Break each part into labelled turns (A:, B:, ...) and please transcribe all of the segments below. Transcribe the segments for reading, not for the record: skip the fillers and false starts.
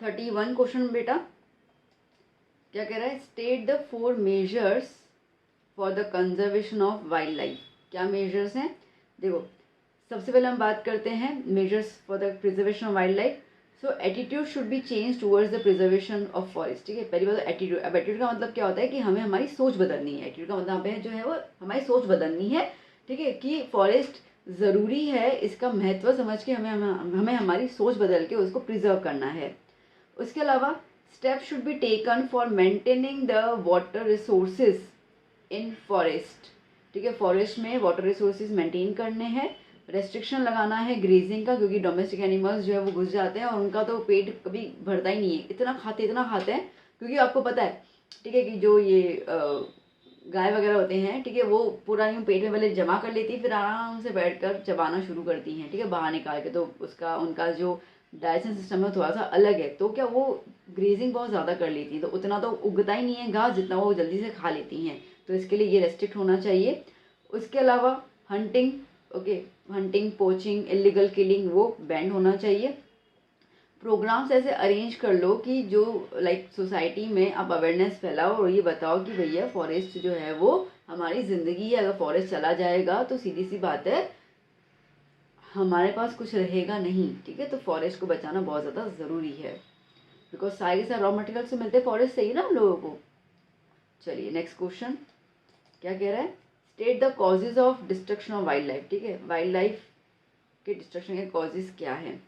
A: 31 question बेटा क्या कह रहा है, state the 4 measures for the conservation of wild life. क्या मेजर्स हैं, देखो सबसे पहले हम बात करते हैं measures for the preservation of wild life. So attitude should be change towards the preservation of forest. ठीक है, पहली बात एटीट्यूड। अब एटीट्यूड का मतलब क्या होता है कि हमें हमारी सोच बदलनी है। एटीट्यूड का मतलब यहाँ पे जो है वो हमारी सोच बदलनी है। ठीक है, कि फॉरेस्ट ज़रूरी है, इसका महत्व समझ के हमें हमारी सोच बदल के उसको प्रिजर्व करना है। उसके अलावा step should be taken for maintaining the water resources in forest. ठीक है, फॉरेस्ट में वाटर रिसोर्सेज मेंटेन करने हैं। रेस्ट्रिक्शन लगाना है ग्रेजिंग का, क्योंकि डोमेस्टिक एनिमल्स जो है वो घुस जाते हैं और उनका तो पेट कभी भरता ही नहीं है, इतना खाते हैं। क्योंकि आपको पता है, ठीक है, कि जो ये गाय वगैरह होते हैं, ठीक है, वो पूरा यूँ पेट में पहले जमा कर लेती है, फिर आराम से बैठकर चबाना शुरू करती हैं। ठीक है, बाहर निकाल के, तो उनका जो डाइजेशन सिस्टम है थोड़ा सा अलग है, तो क्या वो ग्रेजिंग बहुत ज़्यादा कर लेती हैं, तो उतना तो उगता ही नहीं है घास जितना वो जल्दी से खा लेती हैं। तो इसके लिए ये रेस्ट्रिक्ट होना चाहिए। उसके अलावा hunting, okay, hunting, poaching, illegal killing वो बैंड होना चाहिए। प्रोग्राम्स ऐसे अरेंज कर लो कि जो लाइक सोसाइटी में आप अवेयरनेस फैलाओ और ये बताओ कि भैया फॉरेस्ट जो है वो हमारी ज़िंदगी है, अगर फॉरेस्ट चला जाएगा तो सीधी सी बात है हमारे पास कुछ रहेगा नहीं। ठीक है, तो फॉरेस्ट को बचाना बहुत ज़्यादा ज़रूरी है, बिकॉज सारे रॉ मटेरियल से मिलते हैं फॉरेस्ट से ही ना हम लोगों को। चलिए नेक्स्ट क्वेश्चन क्या कह रहा है, state the causes of destruction of wild life. ठीक है, वाइल्ड लाइफ के डिस्ट्रक्शन के कॉजेज क्या हैं।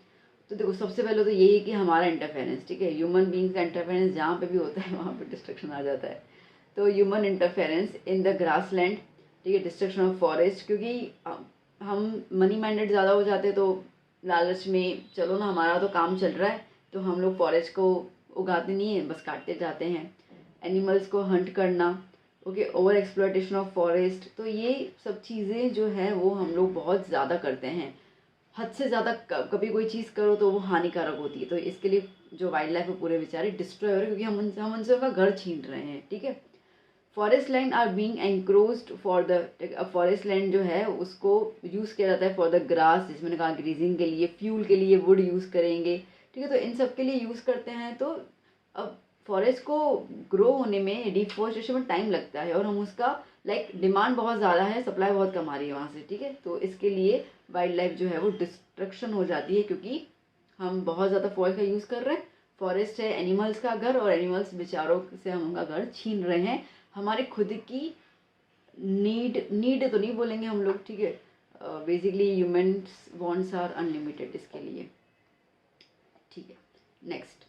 A: तो देखो सबसे पहले तो यही है कि हमारा इंटरफेरेंस। ठीक है, ह्यूमन बींग्स का इंटरफेरेंस जहाँ पे भी होता है वहाँ पे डिस्ट्रक्शन आ जाता है। तो human interference in the grassland, ठीक है, डिस्ट्रक्शन ऑफ फॉरेस्ट, क्योंकि हम मनी माइंडेड ज़्यादा हो जाते हैं, तो लालच में चलो ना हमारा तो काम चल रहा है, तो हम लोग फॉरेस्ट को उगाते नहीं हैं, बस काटते जाते हैं। एनिमल्स को हंट करना, okay, over exploitation of forest, तो ये सब चीज़ें जो है वो हम लोग बहुत ज़्यादा करते हैं। हद से ज़्यादा कभी कोई चीज़ करो तो वो हानिकारक होती है, तो इसके लिए जो वाइल्ड लाइफ है पूरे बेचारे डिस्ट्रॉय हो रहे हैं, क्योंकि हम उनसे उनका घर छीन रहे हैं। ठीक है, forest land are being encroached for the, forest land जो है उसको यूज़ किया जाता है फॉर द ग्रास, जिसमें मैंने कहा ग्रीजिंग के लिए, फ्यूल के लिए वुड यूज़ करेंगे। ठीक है, तो इन सब के लिए यूज़ करते हैं। तो अब फॉरेस्ट को ग्रो होने में, डिफॉरेस्टेशन में टाइम लगता है, और हम उसका लाइक डिमांड बहुत ज़्यादा है, सप्लाई बहुत कम आ रही है वहाँ से। ठीक है, तो इसके लिए वाइल्ड लाइफ जो है वो डिस्ट्रक्शन हो जाती है, क्योंकि हम बहुत ज़्यादा फॉरेस्ट का यूज़ कर रहे हैं। फॉरेस्ट है एनिमल्स का घर, और एनिमल्स बेचारों से हम उनका घर छीन रहे हैं। हमारे खुद की नीड तो नहीं बोलेंगे हम लोग। ठीक है, basically humans wants are unlimited इसके लिए। ठीक है, next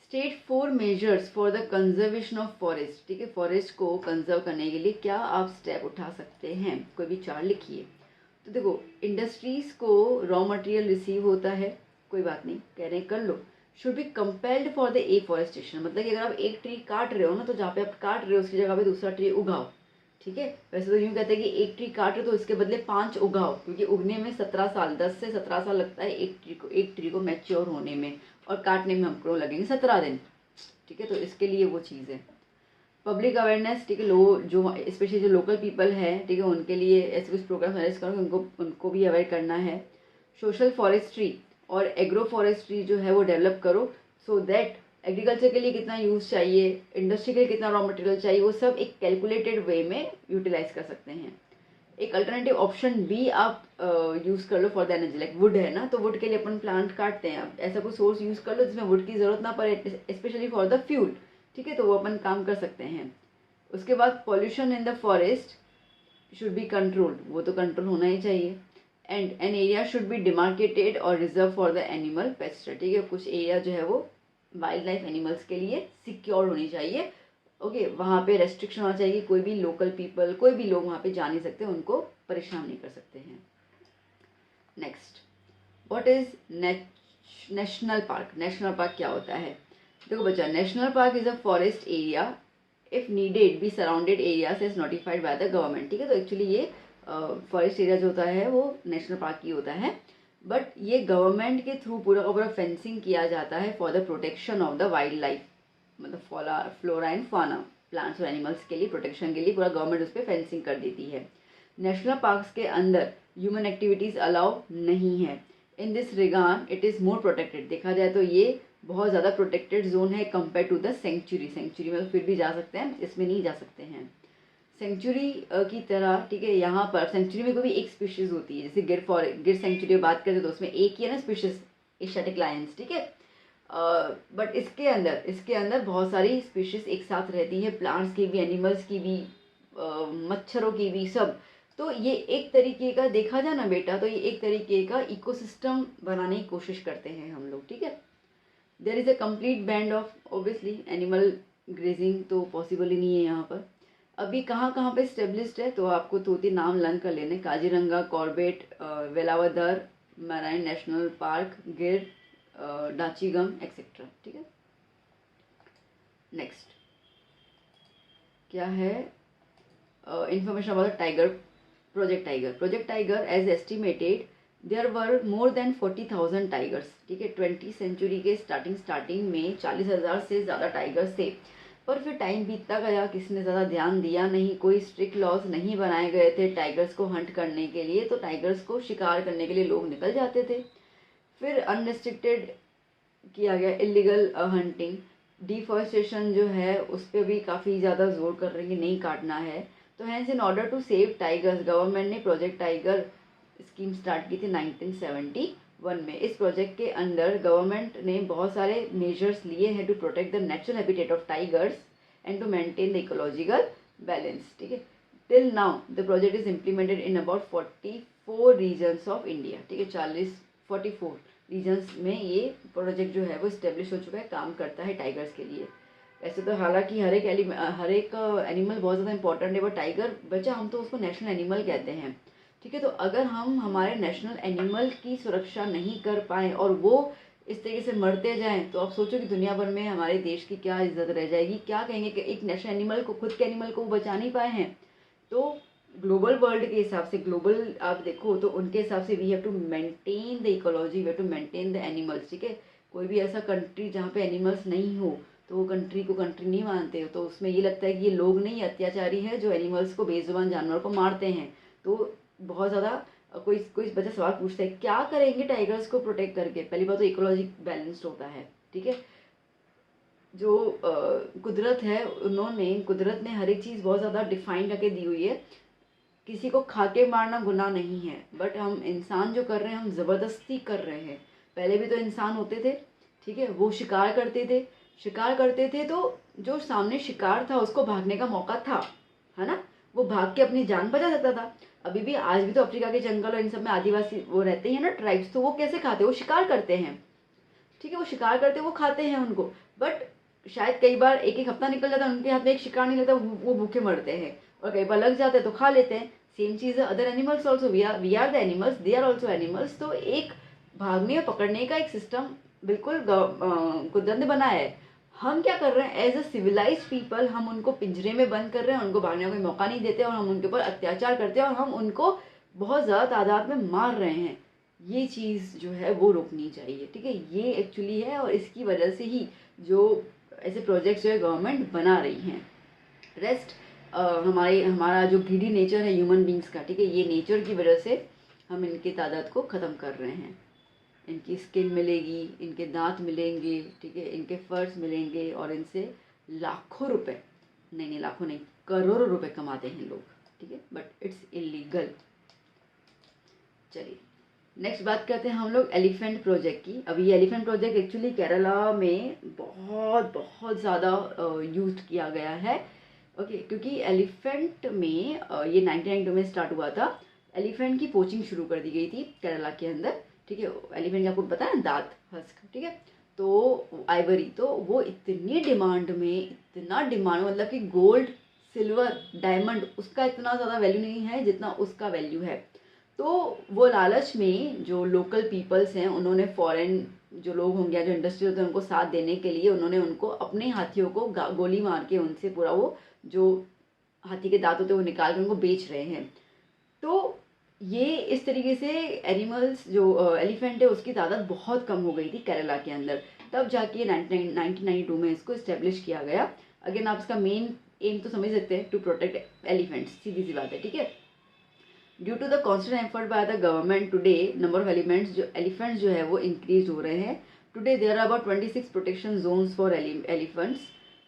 A: state 4 measures for the conservation of forest. ठीक है, फॉरेस्ट को कंजर्व करने के लिए क्या आप स्टेप उठा सकते हैं, कोई विचार लिखिए। तो देखो इंडस्ट्रीज को रॉ मटेरियल रिसीव होता है, कोई बात नहीं, कह रहे हैं कर लो। Should be compelled for the afforestation, मतलब कि अगर आप एक ट्री काट रहे हो ना, तो जहाँ पे आप काट रहे हो उसकी जगह पे दूसरा ट्री उगाओ। ठीक है, वैसे तो यूँ कहते हैं कि एक ट्री काट रहे हो तो इसके बदले 5 उगाओ, क्योंकि उगने में 17 साल, 10 से 17 साल लगता है एक ट्री को मैच्योर होने में, और काटने में हमको लगेंगे 17 दिन। ठीक है, तो इसके लिए वो चीज़ है। पब्लिक अवेयरनेस, ठीक है, जो स्पेशली जो लोकल पीपल है, ठीक है, उनके लिए ऐसे कुछ प्रोग्राम अरेंज करो, उनको भी अवेयर करना है। सोशल फॉरेस्ट्री और एग्रो फॉरेस्ट्री जो है वो डेवलप करो, सो दैट एग्रीकल्चर के लिए कितना यूज़ चाहिए, इंडस्ट्री के लिए कितना रॉ मटेरियल चाहिए, वो सब एक कैलकुलेटेड वे में यूटिलाइज कर सकते हैं। एक अल्टरनेटिव ऑप्शन भी आप यूज़ कर लो for the energy, like wood है ना, तो वुड के लिए अपन प्लांट काटते हैं, अब ऐसा कोई सोर्स यूज़ कर लो जिसमें वुड की ज़रूरत ना पड़े, स्पेशली फॉर द फ्यूल। ठीक है, तो वो अपन काम कर सकते हैं। उसके बाद pollution in the forest should be controlled, वो तो कंट्रोल होना ही चाहिए। And an area should be demarcated और reserve for the animal pest. ठीक है, कुछ एरिया जो है वो वाइल्ड लाइफ एनिमल्स के लिए सिक्योर होनी चाहिए। ओके, वहाँ पे रेस्ट्रिक्शन होना चाहिए, कोई भी लोकल पीपल, कोई भी लोग वहाँ पे जा नहीं सकते, उनको परेशान नहीं कर सकते हैं। Next, what is national park. National park क्या होता है, देखो बच्चा, national park is a forest area if needed be surrounded areas as notified by the government. ठीक है, तो एक्चुअली ये फॉरेस्ट एरिया जो होता है वो नेशनल पार्क ही होता है, बट ये गवर्नमेंट के थ्रू पूरा का पूरा फेंसिंग किया जाता है for the protection of the wild life, मतलब फ्लोरा एंड फाना, प्लांट्स और एनिमल्स के लिए प्रोटेक्शन के लिए पूरा गवर्नमेंट उस पर फेंसिंग कर देती है। नेशनल पार्क्स के अंदर ह्यूमन एक्टिविटीज़ अलाउ नहीं है। In this regard it is more protected, देखा जाए तो ये बहुत ज़्यादा प्रोटेक्टेड जोन है compare to the sanctuary. Sanctuary में तो फिर भी जा सकते हैं, इसमें नहीं जा सकते हैं। सेंचुरी की तरह, ठीक है, यहाँ पर सेंचुरी में कोई भी एक स्पीशीज़ होती है, जैसे गिर सेंचुरी की बात करें तो उसमें एक ही है ना स्पीशीज़, एशियाटिक लायंस, ठीक है। बट इसके अंदर बहुत सारी स्पीशीज़ एक साथ रहती है, प्लांट्स की भी, एनिमल्स की भी, मच्छरों की भी, सब। तो ये एक तरीके का देखा जाए ना बेटा, तो ये एक तरीके का इकोसिस्टम बनाने की कोशिश करते हैं हम लोग, ठीक है। There is a complete band of obviously animal grazing तो पॉसिबल ही नहीं है यहाँ पर। अभी कहाँ कहाँ पे स्टेब्लिश्ड है, तो आपको 2-3 नाम लर्न कर लेने, Kaziranga, Corbett, Velavadar marine national park, Gir, Dachigam etcetera, ठीक है। नेक्स्ट क्या है, information about tiger, project tiger as estimated there were more than 40,000 tigers, ठीक है। 20वीं सेंचुरी के स्टार्टिंग में 40,000 से ज़्यादा टाइगर्स थे। पर फिर टाइम बीतता गया, किसी ने ज़्यादा ध्यान दिया नहीं, कोई स्ट्रिक्ट लॉज नहीं बनाए गए थे टाइगर्स को हंट करने के लिए, तो टाइगर्स को शिकार करने के लिए लोग निकल जाते थे। फिर अनरिस्ट्रिक्टेड किया गया इलीगल हंटिंग, डिफॉरेस्टेशन जो है उस पर भी काफ़ी ज़्यादा जोर कर रही है, नहीं काटना है। तो hence in order to save tigers government ने प्रोजेक्ट टाइगर स्कीम स्टार्ट की थी 1971 में। इस प्रोजेक्ट के अंदर गवर्नमेंट ने बहुत सारे मेजर्स लिए हैं to protect the natural habitat of tigers and to maintain the ecological balance, ठीक है। Till now the project is implemented in about 44 regions of India, ठीक है। 44 रीजन्स में ये प्रोजेक्ट जो है वो इस्टेब्लिश हो चुका है, काम करता है टाइगर्स के लिए। ऐसे तो हालांकि हर एक एनिमल बहुत ज़्यादा इंपॉर्टेंट है, बट टाइगर बच्चा हम तो उसको नेशनल एनिमल कहते हैं, ठीक है। तो अगर हम हमारे नेशनल एनिमल की सुरक्षा नहीं कर पाएँ और वो इस तरीके से मरते जाएं, तो आप सोचो कि दुनिया भर में हमारे देश की क्या इज्जत रह जाएगी। क्या कहेंगे कि एक नेशनल एनिमल को, खुद के एनिमल को बचा नहीं पाए हैं। तो ग्लोबल वर्ल्ड के हिसाब से, ग्लोबल आप देखो तो उनके हिसाब से we have to maintain the ecology, we have to maintain the animals, ठीक है। कोई भी ऐसा कंट्री जहाँ पे एनिमल्स नहीं हो तो वो कंट्री को कंट्री नहीं मानते हो, तो उसमें ये लगता है कि ये लोग नहीं अत्याचारी है जो एनिमल्स को, बेजुबान जानवर को मारते हैं। तो बहुत ज़्यादा कोई कोई बच्चा सवाल पूछता है क्या करेंगे टाइगर्स को प्रोटेक्ट करके। पहली बात तो इकोलॉजी बैलेंस्ड होता है, ठीक है। जो कुदरत है, कुदरत ने हर एक चीज़ बहुत ज़्यादा डिफाइन करके दी हुई है। किसी को खा के मारना गुनाह नहीं है, बट हम इंसान जो कर रहे हैं हम ज़बरदस्ती कर रहे हैं। पहले भी तो इंसान होते थे, ठीक है, वो शिकार करते थे तो जो सामने शिकार था उसको भागने का मौका था, है ना, वो भाग के अपनी जान बचा सकता था। अभी भी, आज भी तो अफ्रीका के जंगल और इन सब में आदिवासी वो रहते हैं ना, ट्राइब्स, तो वो कैसे खाते हैं, वो शिकार करते हैं, ठीक है, वो शिकार करते हैं, वो खाते हैं उनको। बट शायद कई बार एक एक हफ्ता निकल जाता है, उनके हाथ में एक शिकार नहीं लगता, वो भूखे मरते हैं, और कई बार लग जाते हैं तो खा लेते हैं। सेम चीज़ है other animals also, we are the animals, they are also animals. तो एक भागने और पकड़ने का एक सिस्टम बिल्कुल कुदरत ने बनाया है। हम क्या कर रहे हैं, एज अ सिविलाइज पीपल हम उनको पिंजरे में बंद कर रहे हैं, उनको भागने का कोई मौका नहीं देते, और हम उनके ऊपर अत्याचार करते हैं, और हम उनको बहुत ज़्यादा तादाद में मार रहे हैं। ये चीज़ जो है वो रोकनी चाहिए, ठीक है। ये एक्चुअली है, और इसकी वजह से ही जो ऐसे प्रोजेक्ट्स जो है गवर्नमेंट बना रही हैं। रेस्ट हमारा जो ग्रीडी नेचर है ह्यूमन बींग्स का, ठीक है, ये नेचर की वजह से हम इनकी तादाद को ख़त्म कर रहे हैं। इनकी स्किन मिलेगी, इनके दांत मिलेंगे, ठीक है, इनके फर्स मिलेंगे, और इनसे लाखों रुपए, नहीं लाखों नहीं, करोड़ों रुपए कमाते हैं लोग, ठीक है, बट इट्स इलीगल। चलिए नेक्स्ट बात करते हैं हम लोग एलिफेंट प्रोजेक्ट की। अभी ये एलिफेंट प्रोजेक्ट एक्चुअली केरला में बहुत बहुत ज़्यादा यूज किया गया है, ओके, क्योंकि एलिफेंट में ये 1992 में स्टार्ट हुआ था। एलिफेंट की पोचिंग शुरू कर दी गई थी केरला के अंदर, ठीक है। एलिफेंट का आपको पता है दांत, हस्क, ठीक है, तो आइवरी, तो वो इतनी डिमांड में, मतलब कि गोल्ड, सिल्वर, डायमंड, उसका इतना ज़्यादा वैल्यू नहीं है जितना उसका वैल्यू है। तो वो लालच में जो लोकल पीपल्स हैं, उन्होंने फॉरेन जो लोग होंगे, जो इंडस्ट्री होते हैं, उनको साथ देने के लिए उन्होंने उनको अपने हाथियों को गोली मार के उनसे पूरा वो जो हाथी के दांत होते हैं वो निकाल के उनको बेच रहे हैं। तो ये इस तरीके से एनिमल्स जो एलिफेंट है उसकी तादाद बहुत कम हो गई थी केरला के अंदर। तब जाके 1992 में इसको इस्टेब्लिश किया गया। अगेन आप इसका मेन एम तो समझ सकते हैं, टू प्रोटेक्ट एलिफेंट्स, सीधी सी बात है, ठीक है। Due to the constant effort by the government today number of elephants जो है वो इंक्रीज हो रहे हैं Today there are about 26 protection zones for elephants.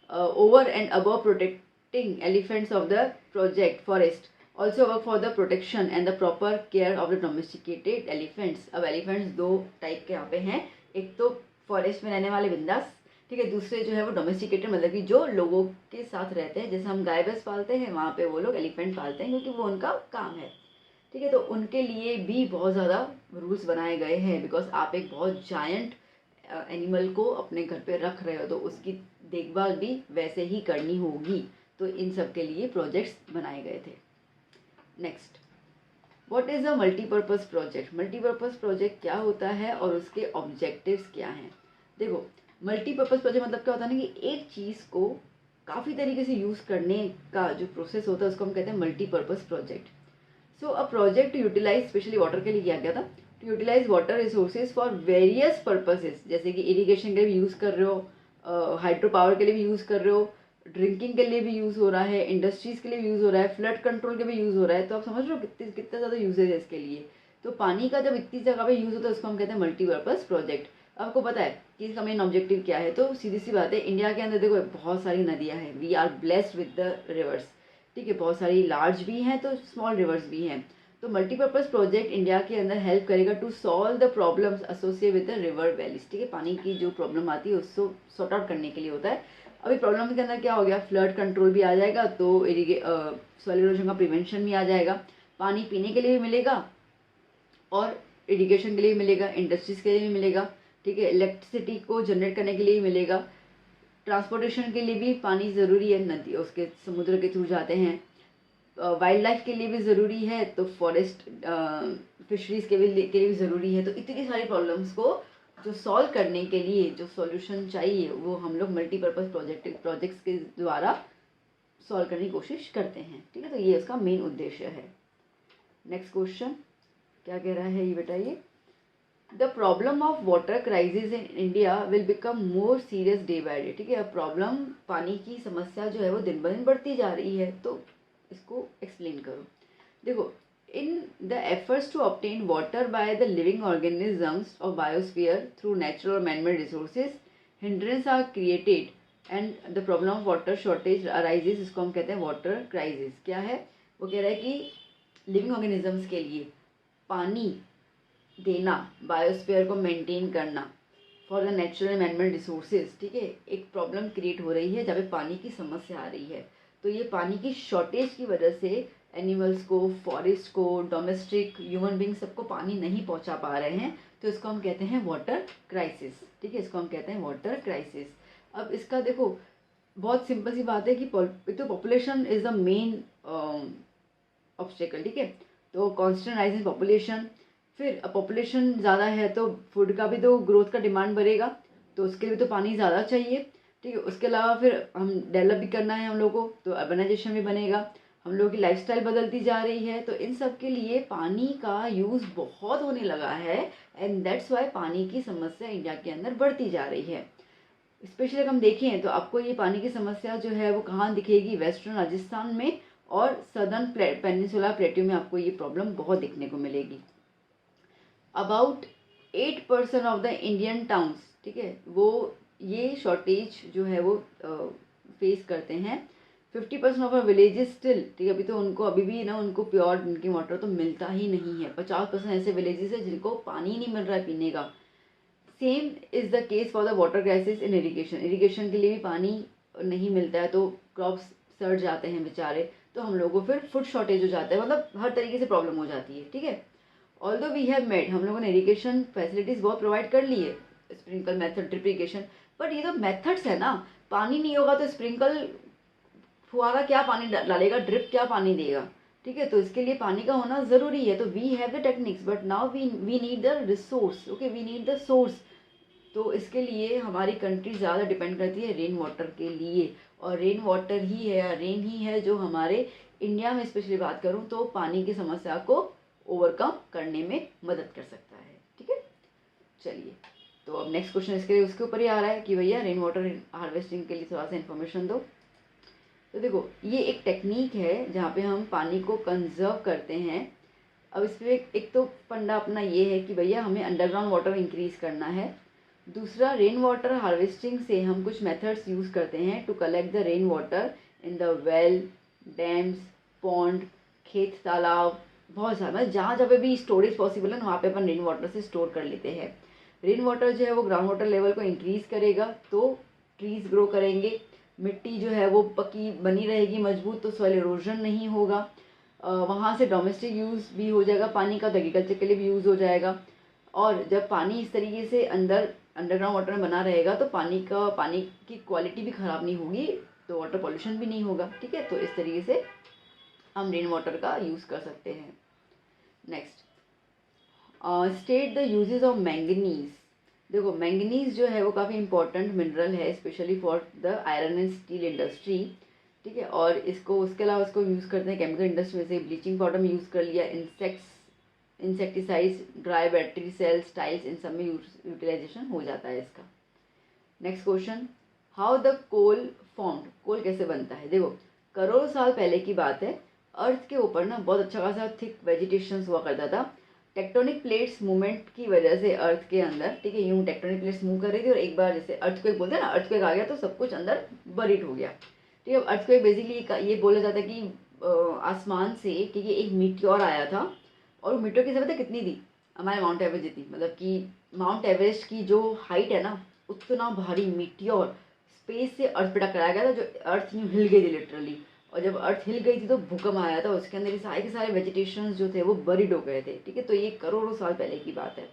A: Over and above protecting elephants of the project forest, also work for the protection and the proper care of the domesticated elephants. अब elephants दो type के यहाँ पे हैं, एक तो forest में रहने वाले बिंदास, ठीक है, दूसरे जो है वो डोमेस्टिकेटेड, मतलब कि जो लोगों के साथ रहते हैं, जैसे हम गाय भैंस पालते हैं वहाँ पे वो लोग एलिफेंट पालते हैं क्योंकि वो उनका काम है, ठीक है। तो उनके लिए भी बहुत ज़्यादा रूल्स बनाए गए हैं, बिकॉज आप एक बहुत जायंट एनिमल को अपने घर पे रख रहे हो तो उसकी देखभाल भी वैसे ही करनी होगी, तो इन सब के लिए प्रोजेक्ट्स बनाए गए थे। Next, what is a multipurpose project? Multipurpose project क्या होता है और उसके ऑब्जेक्टिव्स क्या हैं? देखो, मल्टीपर्पज़ प्रोजेक्ट मतलब क्या होता है ना कि एक चीज़ को काफ़ी तरीके से यूज़ करने का जो प्रोसेस होता है उसको हम कहते हैं multipurpose project. So a project utilise specially water के लिए किया गया था, to utilise water resources for various purposes, जैसे कि इरिगेशन के लिए भी यूज़ कर रहे हो, हाइड्रो पावर के लिए भी यूज़ कर रहे हो, ड्रिंकिंग के लिए भी यूज़ हो रहा है, इंडस्ट्रीज़ के लिए भी यूज़ हो रहा है, फ्लड कंट्रोल के भी यूज़ हो रहा है। तो आप समझ रहे हो कितना ज़्यादा यूजेज है इसके लिए। तो पानी का जब इतनी जगह पे यूज़ होता है उसको हम कहते हैं मल्टीपर्पज़ प्रोजेक्ट। आपको पता है कि इसका मेन ऑब्जेक्टिव क्या है? तो सीधी सी बात है, इंडिया के अंदर देखो बहुत सारी नदियाँ हैं, we are blessed with the rivers, ठीक है, बहुत सारी लार्ज भी हैं तो स्मॉल रिवर्स भी हैं। तो मल्टीपर्पज़ प्रोजेक्ट इंडिया के अंदर हेल्प करेगा to solve the problems associate with the river valleys, ठीक है, पानी की जो प्रॉब्लम आती है उसको सॉर्ट आउट करने के लिए होता है। अभी प्रॉब्लम के अंदर क्या हो गया, फ्लड कंट्रोल भी आ जाएगा, तो सॉइल इरोजन का प्रिवेंशन भी आ जाएगा, पानी पीने के लिए भी मिलेगा और इरिगेशन के लिए भी मिलेगा, इंडस्ट्रीज़ के लिए भी मिलेगा, ठीक है, इलेक्ट्रिसिटी को जनरेट करने के लिए भी मिलेगा, ट्रांसपोर्टेशन के लिए भी पानी ज़रूरी है, नदी उसके समुद्र के थ्रू जाते हैं, वाइल्ड लाइफ के लिए भी ज़रूरी है, तो फॉरेस्ट फिशरीज़ के लिए भी ज़रूरी है। तो इतनी सारी प्रॉब्लम्स को जो सॉल्व करने के लिए जो सॉल्यूशन चाहिए वो हम लोग मल्टीपर्पज़ प्रोजेक्ट्स के द्वारा सॉल्व करने की कोशिश करते हैं, ठीक है। तो ये उसका मेन उद्देश्य है। नेक्स्ट क्वेश्चन क्या कह रहा है ये बताइए। The problem of water crisis in India will become more serious day by day, ठीक है। अब प्रॉब्लम, पानी की समस्या जो है वो दिन ब दिन बढ़ती जा रही है, तो इसको एक्सप्लेन करो। देखो, in the efforts to obtain water by the living organisms of biosphere through natural और manmade resources, hindrance are created and the problem of water shortage arises, इसको हम कहते हैं वाटर क्राइसिस। क्या है वो? कह रहा है कि लिविंग ऑर्गेनिजम्स के लिए पानी देना, बायोस्फीयर को मेंटेन करना, for the natural and manmade resources, ठीक है, एक प्रॉब्लम क्रिएट हो रही है जहाँ पे पानी की समस्या आ रही है। तो ये पानी की शॉर्टेज की वजह से एनिमल्स को, फॉरेस्ट को, डोमेस्टिक ह्यूमन बींग सबको पानी नहीं पहुंचा पा रहे हैं, तो इसको हम कहते हैं वाटर क्राइसिस, ठीक है, इसको हम कहते हैं वाटर क्राइसिस। अब इसका देखो बहुत सिंपल सी बात है कि तो population is the main obstacle, ठीक है। तो कॉन्स्टेंट राइज इन पॉपुलेशन, फिर पॉपुलेशन ज़्यादा है तो फूड का भी तो ग्रोथ का डिमांड बढ़ेगा, तो उसके लिए भी तो पानी ज़्यादा चाहिए, ठीक है। उसके अलावा फिर हम डेवलप भी करना है हम लोगों को, तो अर्बनाइजेशन भी बनेगा, हम लोगों की लाइफस्टाइल बदलती जा रही है, तो इन सब के लिए पानी का यूज़ बहुत होने लगा है, एंड दैट्स वाई पानी की समस्या इंडिया के अंदर बढ़ती जा रही है। स्पेशली अगर हम देखें तो आपको ये पानी की समस्या जो है वो कहाँ दिखेगी? वेस्टर्न राजस्थान में और सदर्न पेनिनसुला प्लेट्यू में आपको ये प्रॉब्लम बहुत दिखने को मिलेगी। About 8% of the Indian towns, ठीक है, वो ये शॉर्टेज जो है वो फेस करते हैं। 50% ऑफ आवर विलेजेस स्टिल, ठीक है, अभी तो उनको अभी भी ना उनको प्योर ड्रिंकिंग वाटर तो मिलता ही नहीं है। 50% ऐसे विलेजेस है जिनको पानी नहीं मिल रहा है पीने का। Same is the case for the water crisis in irrigation, irrigation के लिए भी पानी नहीं मिलता है तो क्रॉप्स सड़ जाते हैं बेचारे, तो हम लोगों को फिर फूड शॉर्टेज हो जाता है, मतलब हर तरीके से प्रॉब्लम हो जाती है, ठीक है। ऑल्दो वी हैव मेड, हम लोगों ने इरीगेशन फैसिलिटीज़ बहुत प्रोवाइड कर ली है, sprinkle method, drip irrigation, but ये तो मेथड्स है ना, पानी नहीं होगा तो स्प्रिंकल फुहारा क्या पानी डालेगा, ड्रिप क्या पानी देगा, ठीक है। तो इसके लिए पानी का होना ज़रूरी है। तो we have the techniques but now we need the resource, okay, we need the source. तो इसके लिए हमारी कंट्री ज़्यादा डिपेंड करती है रेन वाटर के लिए, और रेन वाटर ही है, रेन ही है जो हमारे इंडिया में स्पेशली बात करूँ तो पानी की समस्या को ओवरकम करने में मदद कर सकता है, ठीक है। चलिए, तो अब नेक्स्ट क्वेश्चन इसके उसके ऊपर ही आ रहा है कि भैया रेन वाटर हार्वेस्टिंग के लिए थोड़ा सा इन्फॉर्मेशन दो। तो देखो, ये एक टेक्निक है जहाँ पे हम पानी को कंजर्व करते हैं। अब इस पर एक तो फंडा अपना ये है कि भैया हमें अंडरग्राउंड वाटर इंक्रीज़ करना है, दूसरा, रेन वाटर हार्वेस्टिंग से हम कुछ मेथड्स यूज़ करते हैं to collect the rain water in the well, dams, pond, खेत, तालाब, बहुत सारा, मतलब जहाँ जहाँ पे भी स्टोरेज पॉसिबल है ना वहाँ पे अपन रेन वाटर से स्टोर कर लेते हैं। रेन वाटर जो है वो ग्राउंड वाटर लेवल को इंक्रीज़ करेगा तो ट्रीज़ ग्रो करेंगे, मिट्टी जो है वो पकी बनी रहेगी मजबूत, तो सॉइल इरोजन नहीं होगा। वहाँ से डोमेस्टिक यूज़ भी हो जाएगा पानी का, तो एग्रीकल्चर के लिए भी यूज़ हो जाएगा। और जब पानी इस तरीके से अंडरग्राउंड वाटर में बना रहेगा तो पानी की क्वालिटी भी ख़राब नहीं होगी, तो वाटर पॉल्यूशन भी नहीं होगा। ठीक है, तो इस तरीके से हम रेन वाटर का यूज़ कर सकते हैं। Next, state the uses of manganese. देखो, मैंगनीज जो है वो काफ़ी इंपॉर्टेंट मिनरल है, specially for the iron and steel industry. ठीक है, और इसको उसके अलावा इसको यूज़ करते हैं केमिकल इंडस्ट्री में, से ब्लीचिंग पाउडर में यूज़ कर लिया, insecticides, dry battery cells, tiles, इन सब में यूटिलाइजेशन हो जाता है इसका। Next question, how the coal formed. Coal कैसे बनता है? देखो, करोड़ों साल पहले की बात है, अर्थ के ऊपर ना बहुत अच्छा खासा थिक वेजिटेशन हुआ करता था। टेक्टोनिक प्लेट्स मूवमेंट की वजह से अर्थ के अंदर, ठीक है, यूँ टेक्टोनिक प्लेट्स मूव कर रही थी और एक बार जैसे अर्थक्वेक बोलते हैं ना, अर्थक्वेक आ गया तो सब कुछ अंदर बरीड हो गया। ठीक है, अर्थक्वेक बेसिकली ये बोला जाता है कि आसमान से, ठीक है, एक मीटियोर आया था और वो मीटियोर की समय कितनी थी? हमारे माउंट एवरेस्ट जितनी, मतलब कि माउंट एवरेस्ट की जो हाइट है ना, उतना भारी मीटियोर स्पेस से अर्थ पे टकराया गया था, जो अर्थ यूँ हिल गई थी लिटरली। और जब अर्थ हिल गई थी तो भूकंप आया था, उसके अंदर ये सारे के सारे वेजिटेशन जो थे वो बरीड हो गए थे। ठीक है, तो ये करोड़ों साल पहले की बात है।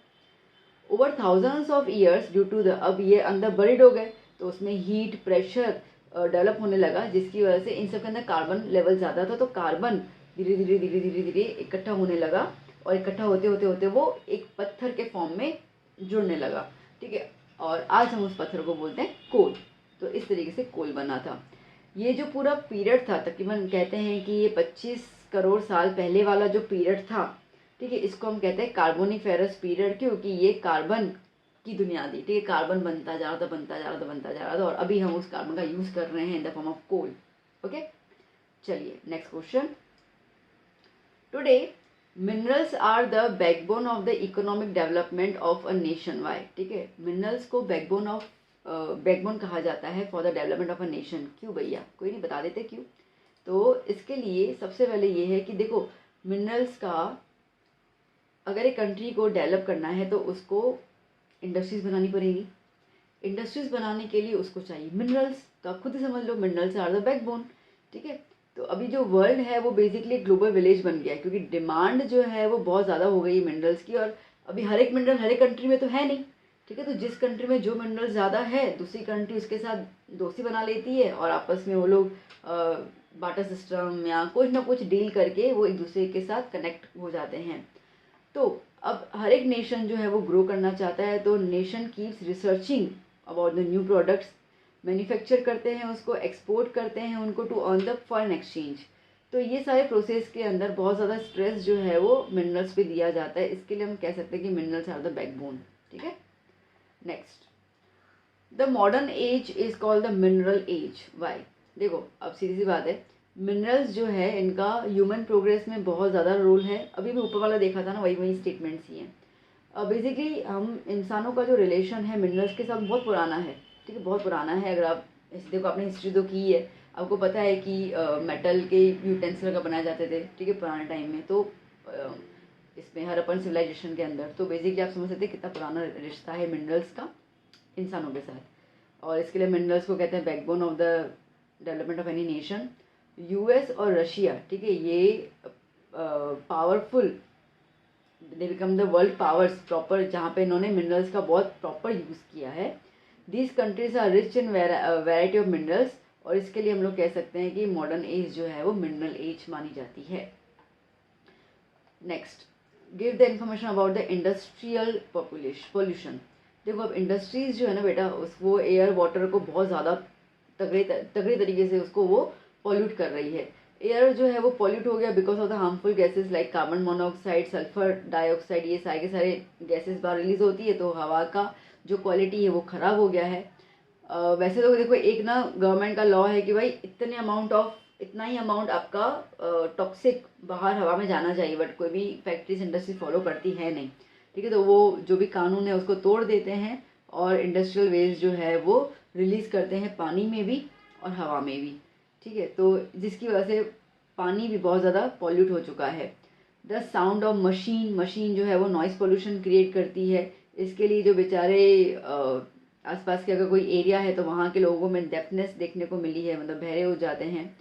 A: Over thousands of years due to the, अब ये अंदर बरीड हो गए तो उसमें हीट, प्रेशर डेवलप होने लगा, जिसकी वजह से इन सब के अंदर कार्बन लेवल ज़्यादा था, तो कार्बन धीरे धीरे धीरे धीरे धीरे इकट्ठा होने लगा और इकट्ठा होते होते होते वो एक पत्थर के फॉर्म में जुड़ने लगा। ठीक है, और आज हम उस पत्थर को बोलते हैं कोल। तो इस तरीके से कोल बना था। ये जो पूरा पीरियड था, तकरीबन कहते हैं कि ये 25 करोड़ साल पहले वाला जो पीरियड था, ठीक है, इसको हम कहते हैं कार्बोनिफेरस पीरियड, क्योंकि ये कार्बन की दुनिया थी। ठीक है, कार्बन बनता जा रहा था, बनता जा रहा था, बनता जा रहा था, और अभी हम उस कार्बन का यूज़ कर रहे हैं in the form of coal. Okay, चलिए next question. Today minerals are the backbone of the economic development of a nation. Why? ठीक है, मिनरल्स को बैकबोन कहा जाता है for the development of a nation. क्यों भैया? कोई नहीं बता देते क्यों? तो इसके लिए सबसे पहले ये है कि देखो, मिनरल्स का अगर एक कंट्री को डेवलप करना है तो उसको इंडस्ट्रीज़ बनानी पड़ेगी। इंडस्ट्रीज़ बनाने के लिए उसको चाहिए मिनरल्स, तो आप खुद ही समझ लो, मिनरल्स आर द बैकबोन। ठीक है, तो अभी जो वर्ल्ड है वो बेसिकली एक ग्लोबल विलेज बन गया है, क्योंकि डिमांड जो है वो बहुत ज़्यादा हो गई है मिनरल्स की, और अभी हर एक मिनरल हर एक कंट्री में तो है नहीं। ठीक है, तो जिस कंट्री में जो मिनरल ज़्यादा है, दूसरी कंट्री उसके साथ दोस्ती बना लेती है और आपस में वो लोग बाटर सिस्टम या कुछ ना कुछ डील करके वो एक दूसरे के साथ कनेक्ट हो जाते हैं। तो अब हर एक नेशन जो है वो ग्रो करना चाहता है, तो nation keeps researching about the new products, manufacture करते हैं उसको, एक्सपोर्ट करते हैं उनको to earn the foreign exchange. तो ये सारे प्रोसेस के अंदर बहुत ज़्यादा स्ट्रेस जो है वो मिनरल्स पे दिया जाता है। इसके लिए हम कह सकते हैं कि मिनरल्स आर द बैकबोन। ठीक है, next, the modern age is called the mineral age. Why? देखो, अब सीधी सी बात है, मिनरल्स जो है इनका ह्यूमन प्रोग्रेस में बहुत ज़्यादा रोल है। अभी भी ऊपर वाला देखा था ना, वही वही स्टेटमेंट्स ही हैं। बेसिकली हम इंसानों का जो रिलेशन है मिनरल्स के साथ बहुत पुराना है। ठीक है, बहुत पुराना है। अगर आप देखो, आपने हिस्ट्री तो की है, आपको पता है कि मेटल के यूटेंसिल का बनाए जाते थे, ठीक है, पुराने टाइम में। तो इसमें हड़प्पन सिविलाइजेशन के अंदर, तो बेसिकली आप समझ सकते हैं कितना पुराना रिश्ता है मिनरल्स का इंसानों के साथ। और इसके लिए मिनरल्स को कहते हैं backbone of the development of any nation. US और रशिया, ठीक है, ये powerful, they become the world powers proper, जहाँ पे इन्होंने मिनरल्स का बहुत प्रॉपर यूज़ किया है। These countries are rich in variety of minerals, और इसके लिए हम लोग कह सकते हैं कि मॉडर्न एज जो है वो मिनरल एज मानी जाती है। Next, give the information about the industrial pollution. देखो, अब इंडस्ट्रीज जो है ना बेटा, वो एयर वाटर को बहुत ज़्यादा तगड़े तरीके से उसको वो पॉल्यूट कर रही है। एयर जो है वो पॉल्यूट हो गया because of the harmful gases like carbon monoxide, sulphur dioxide, ये सारे के सारे गैसेस बाहर रिलीज होती है, तो हवा का जो क्वालिटी है वो ख़राब हो गया है। वैसे तो देखो, एक ना गवर्नमेंट का लॉ है कि भाई इतना ही अमाउंट आपका टॉक्सिक बाहर हवा में जाना चाहिए, बट कोई भी फैक्ट्रीज इंडस्ट्री फॉलो करती है नहीं। ठीक है, तो वो जो भी कानून है उसको तोड़ देते हैं और इंडस्ट्रियल वेस्ट जो है वो रिलीज़ करते हैं पानी में भी और हवा में भी, ठीक है। तो जिसकी वजह से पानी भी बहुत ज़्यादा पॉल्यूट हो चुका है। द साउंड ऑफ मशीन जो है वो नॉइज़ पोल्यूशन क्रिएट करती है। इसके लिए जो बेचारे आसपास के अगर कोई एरिया है तो वहाँ के लोगों में डेफनेस देखने को मिली है, मतलब बहरे हो जाते हैं।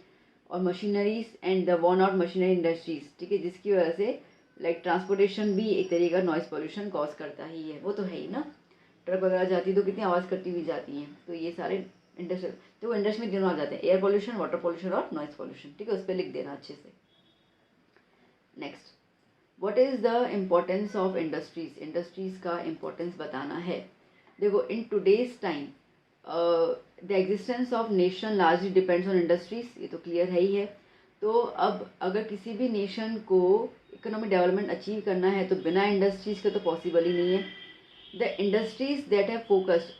A: और machineries and the worn out machinery industries, ठीक है, जिसकी वजह से लाइक ट्रांसपोर्टेशन भी एक तरीके का नॉइज़ पोल्यूशन कॉज करता ही है, वो तो है ही ना। ट्रक वगैरह जाती है तो कितनी आवाज़ करती हुई जाती हैं, तो ये सारे इंडस्ट्रियल, तो वो इंडस्ट्री में तीनों आ जाते हैं, एयर पोल्यूशन, वाटर पोल्यूशन और नॉइज़ पोल्यूशन, ठीक है, उस पर लिख देना अच्छे से। Next, what is the importance of industries, industries का इम्पोर्टेंस बताना है। देखो, in today's time the existence of nation largely depends on industries, ये तो क्लियर है ही है। तो अब अगर किसी भी नेशन को इकोनॉमिक डेवलपमेंट अचीव करना है तो बिना इंडस्ट्रीज के तो पॉसिबल ही नहीं है। The industries that have focused,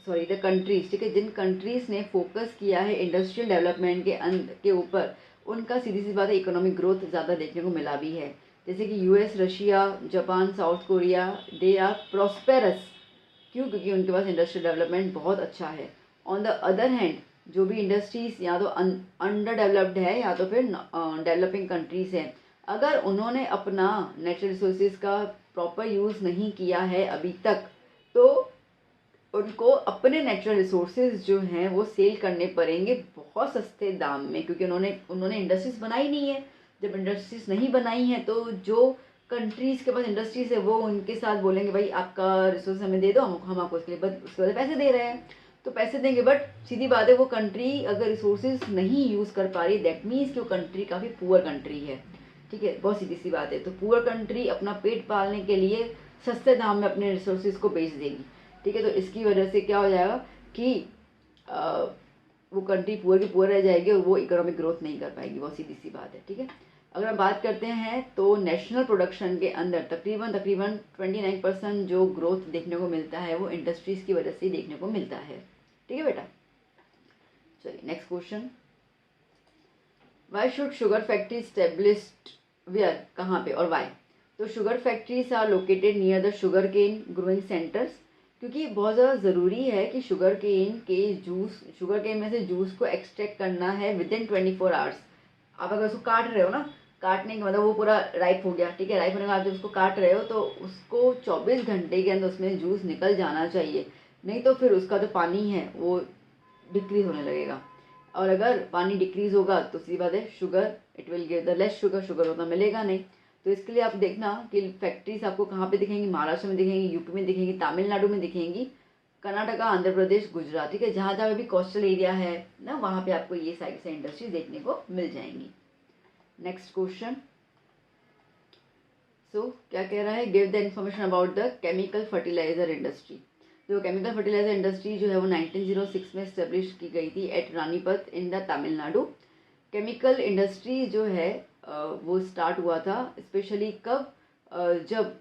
A: sorry the countries, ठीक है, जिन कंट्रीज ने फोकस किया है इंडस्ट्रियल डेवलपमेंट के ऊपर, उनका सीधी सी बात है इकोनॉमिक ग्रोथ ज़्यादा देखने को मिला भी है। जैसे कि US, Russia, Japan, South Korea, they are prosperous. क्यों? क्योंकि उनके पास इंडस्ट्रियल डेवलपमेंट बहुत अच्छा है। ऑन द अदर हैंड, जो भी इंडस्ट्रीज या तो अंडर डेवलप्ड है या तो फिर डेवलपिंग कंट्रीज हैं, अगर उन्होंने अपना नेचुरल रिसोर्सेज का प्रॉपर यूज़ नहीं किया है अभी तक, तो उनको अपने नेचुरल रिसोर्सेज जो हैं वो सेल करने पड़ेंगे बहुत सस्ते दाम में, क्योंकि उन्होंने इंडस्ट्रीज बनाई नहीं है। जब इंडस्ट्रीज नहीं बनाई हैं तो जो कंट्रीज़ के पास इंडस्ट्रीज है वो उनके साथ बोलेंगे भाई आपका रिसोर्स हमें दे दो, हम आपको उसके लिए उसके बाद पैसे दे रहे हैं, तो पैसे देंगे। बट सीधी बात है, वो कंट्री अगर रिसोर्सेज नहीं यूज़ कर पा रही, दैट मीन्स कि वो कंट्री काफ़ी पुअर कंट्री है, ठीक है, बहुत सीधी सी बात है। तो पुअर कंट्री अपना पेट पालने के लिए सस्ते दाम में अपने रिसोर्सेज को बेच देगी, ठीक है। तो इसकी वजह से क्या हो जाएगा कि वो कंट्री पुअर की पुअर रह जाएगी और वो इकोनॉमिक ग्रोथ नहीं कर पाएगी, बहुत सीधी सी बात है, ठीक है। अगर हम बात करते हैं तो नेशनल प्रोडक्शन के अंदर तकरीबन 29% जो ग्रोथ देखने को मिलता है वो इंडस्ट्रीज़ की वजह से ही देखने को मिलता है, ठीक है बेटा। चलिए next question, why should sugar factory established where, कहाँ पे और वाई? तो sugar factories are located near the sugar cane growing centres, क्योंकि बहुत ज़्यादा ज़रूरी है कि शुगर केन में से जूस को एक्सट्रैक्ट करना है विदिन 24 आवर्स। आप अगर उसको काट रहे हो ना, काटने के मतलब वो पूरा राइप हो गया, ठीक है, राइप होने के बाद जब उसको काट रहे हो तो उसको 24 घंटे के अंदर उसमें जूस निकल जाना चाहिए, नहीं तो फिर उसका जो पानी है वो डिक्रीज होने लगेगा। और अगर पानी डिक्रीज होगा तो सीधी बात है sugar, it will give the less sugar उतना मिलेगा नहीं। तो इसके लिए आप देखना कि फैक्ट्रीज आपको कहाँ पे दिखेंगी, महाराष्ट्र में दिखेंगी, यूपी में दिखेंगी, तमिलनाडु में दिखेंगी, कर्नाटका, आंध्र प्रदेश, गुजरात, ठीक है, जहाँ जहाँ भी कोस्टल एरिया है ना, वहाँ पे आपको ये साइड से इंडस्ट्रीज देखने को मिल जाएंगी। नेक्स्ट क्वेश्चन, सो क्या कह रहा है, give the information about the chemical fertilizer industry. जो केमिकल फर्टिलाइजर इंडस्ट्री जो है वो 1906 में स्टेब्लिश की गई थी at Ranipet in the Tamil Nadu. Chemical industry जो है वो स्टार्ट हुआ था स्पेशली कब, जब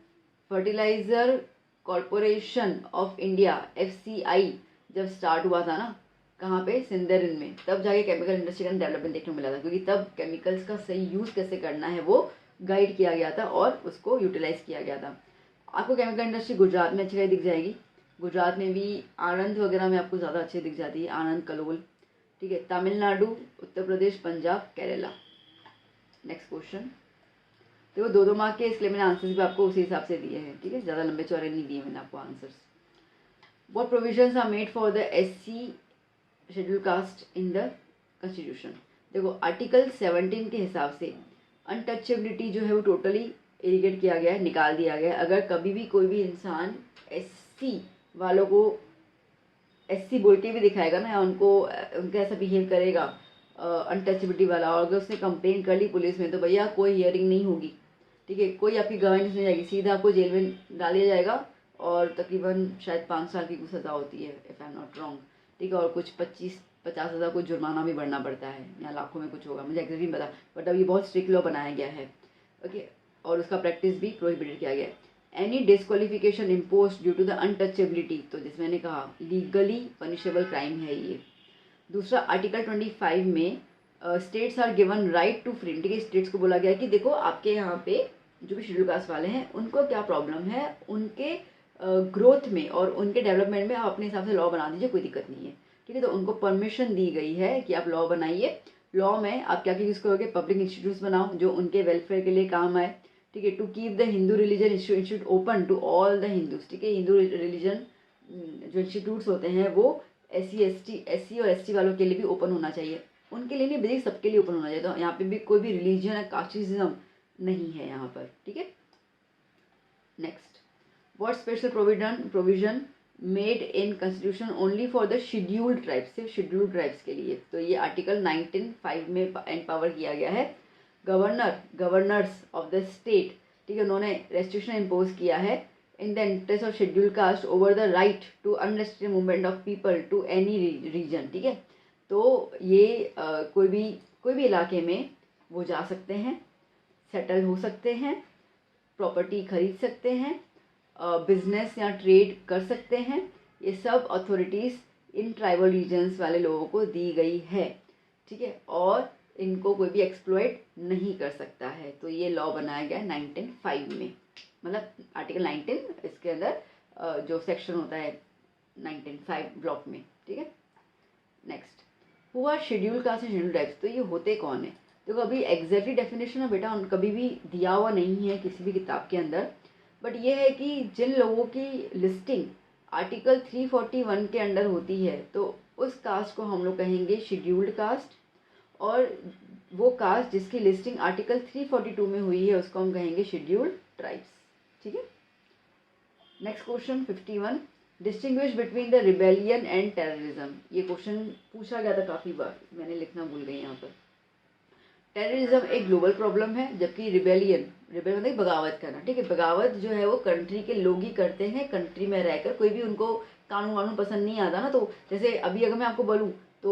A: fertilizer corporation of India FCI जब स्टार्ट हुआ था ना, कहाँ पे, सिंदरन में, तब जाके केमिकल इंडस्ट्री का डेवलपमेंट देखने को मिला था, क्योंकि तब केमिकल्स का सही यूज़ कैसे करना है वो गाइड किया गया था और उसको यूटिलाइज किया गया था। आपको केमिकल इंडस्ट्री गुजरात में अच्छी दिख जाएगी, गुजरात में भी आनंद वगैरह में आपको ज़्यादा अच्छी दिख जाती है, आनंद, कलोल, ठीक है, तमिलनाडु, उत्तर प्रदेश, पंजाब, केरला। नेक्स्ट क्वेश्चन, तो वो दो मार्क के, इसलिए मैंने आंसर्स भी आपको उसी हिसाब से दिए हैं, ठीक है, ज़्यादा लंबे चौड़े नहीं दिए मैंने आपको answers. What provisions are made for the SC schedule caste in the constitution. देखो आर्टिकल 17 के हिसाब से अनटचेबिलिटी जो है वो टोटली इरिगेट किया गया है, निकाल दिया गया है। अगर कभी भी कोई भी इंसान SC वालों को SC बोल के भी दिखाएगा ना, या उनका ऐसा बिहेव करेगा अनटचेबिलिटी वाला, और अगर उसने कंप्लेन कर ली पुलिस में तो भैया कोई हियरिंग नहीं होगी, ठीक है, कोई आपकी गवर्नेंस नहीं जाएगी, सीधा आपको जेल में डाल दिया जाएगा और तकरीबन शायद 5 साल की कुछ सज़ा होती है if I am not wrong, ठीक है, और कुछ 25-50 हज़ार को जुर्माना भी भरना पड़ता है, या लाखों में कुछ होगा, मुझे एग्जैक्टली नहीं पता, बट अब ये बहुत स्ट्रिक्ट लॉ बनाया गया है, ओके, और उसका प्रैक्टिस भी प्रोहिबिटेड किया गया है। Any disqualification impose due to the untouchability, तो जिसमें मैंने कहा लीगली पनिशेबल क्राइम है ये। दूसरा आर्टिकल 25 में states are given right to freedom, ठीक है, स्टेट्स को बोला गया कि देखो आपके यहाँ पे जो भी शेड्यूल कास्ट वाले हैं उनको क्या प्रॉब्लम है, उनके ग्रोथ में और उनके डेवलपमेंट में आप अपने हिसाब से लॉ बना दीजिए, कोई दिक्कत नहीं है, ठीक है। तो उनको परमिशन दी गई है कि आप लॉ बनाइए। लॉ में आप क्या क्या यूज़ करोगे, पब्लिक इंस्टीट्यूट्स बनाओ जो उनके वेलफेयर के लिए काम आए, ठीक है। To keep the Hindu religion institute open to all the Hindus, ठीक है। हिंदू रिलीजन जो इंस्टीट्यूट्स होते हैं वो एस सी और ST वालों के लिए भी ओपन होना चाहिए, उनके लिए नहीं, बेसिक सबके लिए ओपन होना चाहिए। तो यहाँ पे भी कोई भी रिलीजन या कास्टिज्म नहीं है यहाँ पर, ठीक है। Next, what special provision made in constitution only for the scheduled tribes, सिर्फ शेड्यूल्ड ट्राइब्स के लिए। तो ये आर्टिकल 19(5) में एम्पावर किया गया है गवर्नर्स ऑफ द स्टेट, ठीक है। उन्होंने रेस्ट्रिक्शन इम्पोज किया है in the interest of scheduled caste over the right to unrestricted movement of people to any region, ठीक है। तो ये कोई भी इलाके में वो जा सकते हैं, सेटल हो सकते हैं, प्रॉपर्टी खरीद सकते हैं, बिजनेस या ट्रेड कर सकते हैं। ये सब अथॉरिटीज़ इन ट्राइबल रीजन्स वाले लोगों को दी गई है, ठीक है। और इनको कोई भी एक्सप्लॉइट नहीं कर सकता है। तो ये लॉ बनाया गया 19(5) में, मतलब आर्टिकल 19 इसके अंदर जो सेक्शन होता है 19(5) ब्लॉक में, ठीक है। Next, who are schedule caste and schedule tribes. तो ये होते कौन है, देखो अभी एग्जैक्टली डेफिनेशन है बेटा कभी भी दिया हुआ नहीं है किसी भी किताब के अंदर, बट ये है कि जिन लोगों की लिस्टिंग आर्टिकल 341 के अंडर होती है तो उस कास्ट को हम लोग कहेंगे शेड्यूल्ड कास्ट, और वो कास्ट जिसकी लिस्टिंग आर्टिकल 342 में हुई है उसको हम कहेंगे शेड्यूल्ड ट्राइब्स, ठीक है। Next question 51, distinguish between the rebellion and terrorism. ये क्वेश्चन पूछा गया था काफ़ी बार, मैंने लिखना भूल गई यहाँ पर। टेररिज्म एक ग्लोबल प्रॉब्लम है, जबकि रिबेलियन मतलब बगावत करना, ठीक है। बगावत जो है वो कंट्री के लोग ही करते हैं, कंट्री में रहकर। कोई भी उनको कानून वानून पसंद नहीं आता ना, तो जैसे अभी अगर मैं आपको बोलूँ तो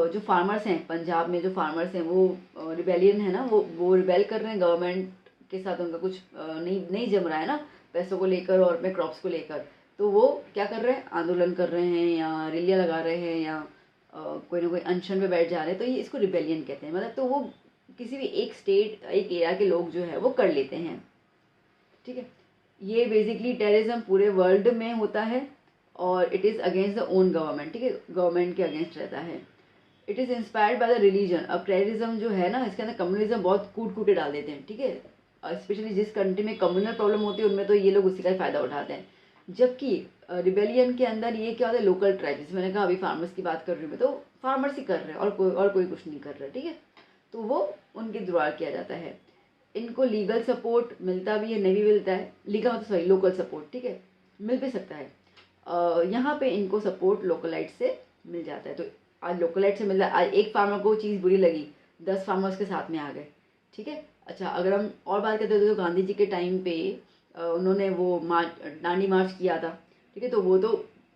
A: जो फार्मर्स हैं पंजाब में, जो फार्मर्स हैं वो रिबेलियन है ना, वो रिबेल कर रहे हैं, गवर्नमेंट के साथ उनका कुछ नहीं जम रहा है ना पैसों को लेकर और अपने क्रॉप्स को लेकर। तो वो क्या कर रहे हैं, आंदोलन कर रहे हैं या रैलियाँ लगा रहे हैं या कोई ना कोई अनशन पे बैठ जा रहे हैं, तो ये इसको रिबेलियन कहते हैं। मतलब तो वो किसी भी एक स्टेट एक एरिया के लोग जो है वो कर लेते हैं, ठीक है। ये बेसिकली टेररिज्म पूरे वर्ल्ड में होता है और it is against the own government, ठीक है, गवर्नमेंट के अगेंस्ट रहता है। It is inspired by the religion. अब टेररिज्म जो है ना इसके अंदर कम्युनिज्म बहुत कूट के डाल देते हैं, ठीक है। स्पेशली जिस कंट्री में कम्युनल प्रॉब्लम होती है उनमें तो ये लोग उसी का फ़ायदा उठाते हैं। जबकि रिबेलियन के अंदर ये क्या होता है, लोकल ट्राइब, जैसे मैंने कहा अभी फार्मर्स की बात कर रही हूँ मैं, तो फार्मर्स ही कर रहे हैं और कोई कुछ नहीं कर रहा, ठीक है। तो वो उनके द्वारा किया जाता है। इनको लीगल सपोर्ट मिलता भी है, नहीं भी मिलता है, लोकल सपोर्ट, ठीक है, मिल भी सकता है। यहाँ पे इनको सपोर्ट लोकलाइट से मिल जाता है। तो आज लोकलाइट से मिल रहा है, आज एक फार्मर को चीज़ बुरी लगी 10 फार्मर्स के साथ में आ गए, ठीक है। अच्छा, अगर हम और बात करते हैं तो गांधी जी के टाइम पे उन्होंने वो दांडी मार्च किया था, ठीक है। तो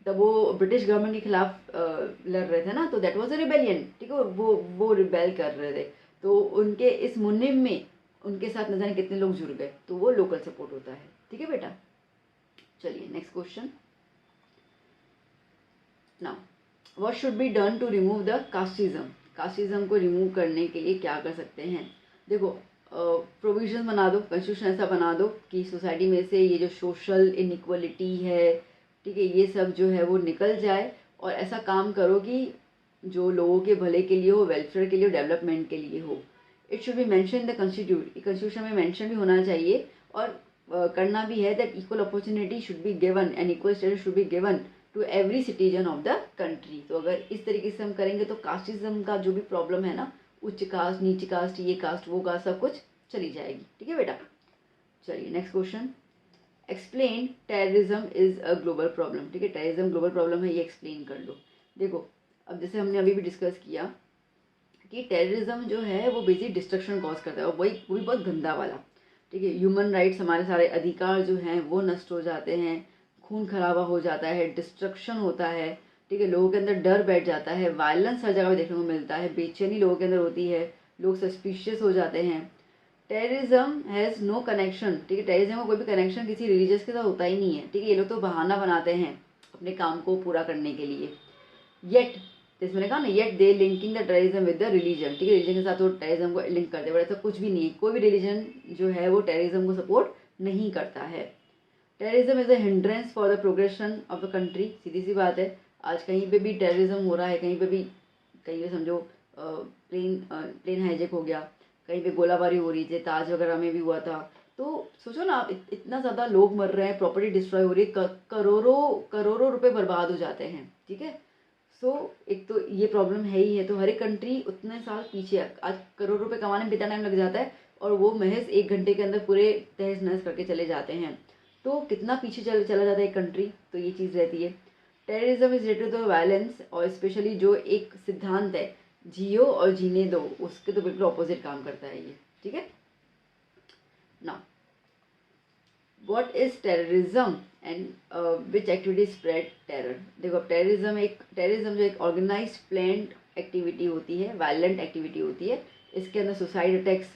A: तब वो ब्रिटिश गवर्नमेंट के खिलाफ लड़ रहे थे ना, तो दैट वाज अ रिबेलियन, ठीक है। वो रिबेल कर रहे थे, तो उनके इस मुहिम में उनके साथ न जाने कितने लोग जुड़ गए, तो वो लोकल सपोर्ट होता है, ठीक है बेटा। चलिए next question. Now what should be done to remove the casteism को रिमूव करने के लिए क्या कर सकते हैं। देखो प्रोविजन बना दो, कॉन्स्टिट्यूशन ऐसा बना दो कि सोसाइटी में से ये जो सोशल इनइक्वलिटी है, ठीक है, ये सब जो है वो निकल जाए, और ऐसा काम करो कि जो लोगों के भले के लिए हो, वेलफेयर के लिए हो, डेवलपमेंट के लिए हो। It should be mention in the constitution में मेंशन भी होना चाहिए, और करना भी है that equal opportunity should be given and equal status should be given to every citizen of the country. तो अगर इस तरीके से हम करेंगे तो कास्टिज्म का जो भी प्रॉब्लम है ना, उच्च कास्ट नीच कास्ट ये कास्ट वो कास्ट सब कुछ चली जाएगी, ठीक है बेटा। चलिए next question. Explain terrorism is a global problem, ठीक है। टेररिज्म ग्लोबल प्रॉब्लम है, ये एक्सप्लेन कर लो। देखो अब जैसे हमने अभी भी डिस्कस किया कि टेररिज्म जो है वो बेसिक डिस्ट्रक्शन कॉज करता है, और वो भी बहुत गंदा वाला, ठीक है। ह्यूमन राइट्स, हमारे सारे अधिकार जो हैं वो नष्ट हो जाते हैं, खून खराबा हो जाता है, डिस्ट्रक्शन होता है, ठीक है। लोगों के अंदर डर बैठ जाता है, वायलेंस हर जगह पे देखने को मिलता है, बेचैनी लोगों के अंदर होती है, लोग सस्पिशियस हो जाते हैं। टेररिज्म हैज़ नो कनेक्शन, ठीक है। टेररिज्म का कोई भी कनेक्शन किसी रिलीजियस के साथ होता ही नहीं है, ठीक है। ये लोग तो बहाना बनाते हैं अपने काम को पूरा करने के लिए। येट, जैसे मैंने कहा ना, yet they linking the terrorism with the religion, ठीक है। रिलीजन के साथ वो टेररिज्म को लिंक करते हैं, बट ऐसा कुछ भी नहीं है। कोई भी रिलीजन जो है वो टेररिज्म को सपोर्ट नहीं करता है। Terrorism is a hindrance for the progression of the country. सीधी सी बात है, आज कहीं पे भी टेररिज्म हो रहा है, कहीं पे भी, कहीं पे समझो प्लेन हाईजैक हो गया, कहीं पे गोलाबारी हो रही थी, ताज वगैरह में भी हुआ था। तो सोचो ना आप, इतना ज़्यादा लोग मर रहे हैं, प्रॉपर्टी डिस्ट्रॉय हो रही है, करोड़ों करोड़ों रुपए बर्बाद हो जाते हैं, ठीक है। सो एक तो ये प्रॉब्लम है ही है, तो हर एक कंट्री उतने साल पीछे है। आज करोड़ रुपए कमाने में कितना टाइम लग जाता है और वो महज 1 घंटे के अंदर पूरे तहस नहस करके चले जाते हैं। तो कितना पीछे चला जाता है एक कंट्री, तो ये चीज़ रहती है। Terrorism is related to violence, और स्पेशली जो एक सिद्धांत है जियो और जीने दो, उसके तो बिल्कुल ऑपोजिट काम करता है ये, ठीक है ना। What is terrorism and which activity spread terror. देखो, टेररिज्म जो एक ऑर्गेनाइज्ड प्लान्ड एक्टिविटी होती है, वायलेंट एक्टिविटी होती है। इसके अंदर सुसाइड अटैक्स,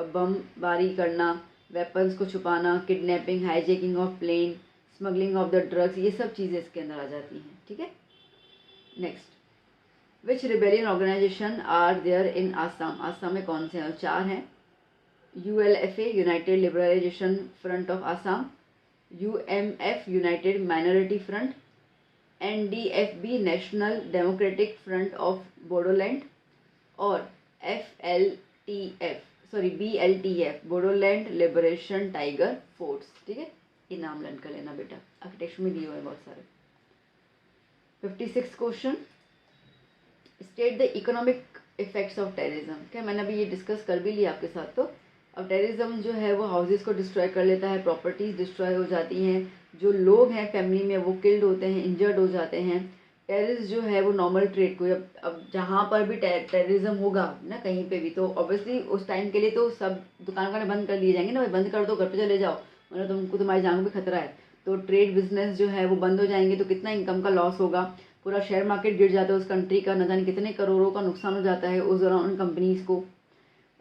A: बमबारी करना, वेपन्स को छुपाना, kidnapping, hijacking of plane, smuggling of the drugs, ये सब चीज़ें इसके अंदर आ जाती हैं, ठीक है। Next, which rebellion organisation are there in Assam. Assam में कौन से हैं? 4 हैं। ULFA united liberalisation front of Assam, UMF united minority front, NDFB national democratic front of Bodoland, और BLTF Bodoland liberation tiger force, ठीक है। ये नाम लर्न कर लेना बेटा, आर्किटेक्चर में दिए हुए हैं बहुत सारे। 56 question, state the economic effects of terrorism. क्या मैंने अभी ये डिस्कस कर भी लिया आपके साथ। तो अब टेररिज्म जो है वो हाउसेस को डिस्ट्रॉय कर लेता है, प्रॉपर्टीज डिस्ट्रॉय हो जाती हैं, जो लोग हैं फैमिली में वो किल्ड होते हैं, इंजर्ड हो जाते हैं। टेररिस्ट जो है वो नॉर्मल ट्रेड को, अब जहाँ पर भी टेररिज्म होगा ना कहीं पे भी, तो ऑब्वियसली उस टाइम के लिए तो सब दुकान बंद कर दिए जाएंगे ना, भाई बंद कर दो, घर पे चले जाओ, मतलब तुमको तुम्हारी जान को भी खतरा है। तो ट्रेड बिजनेस जो है वो बंद हो जाएंगे, तो कितना इनकम का लॉस होगा, पूरा शेयर मार्केट गिर जाता है उस कंट्री का, न जाने कितने करोड़ों का नुकसान हो जाता है उस दौरान उन कंपनीज को।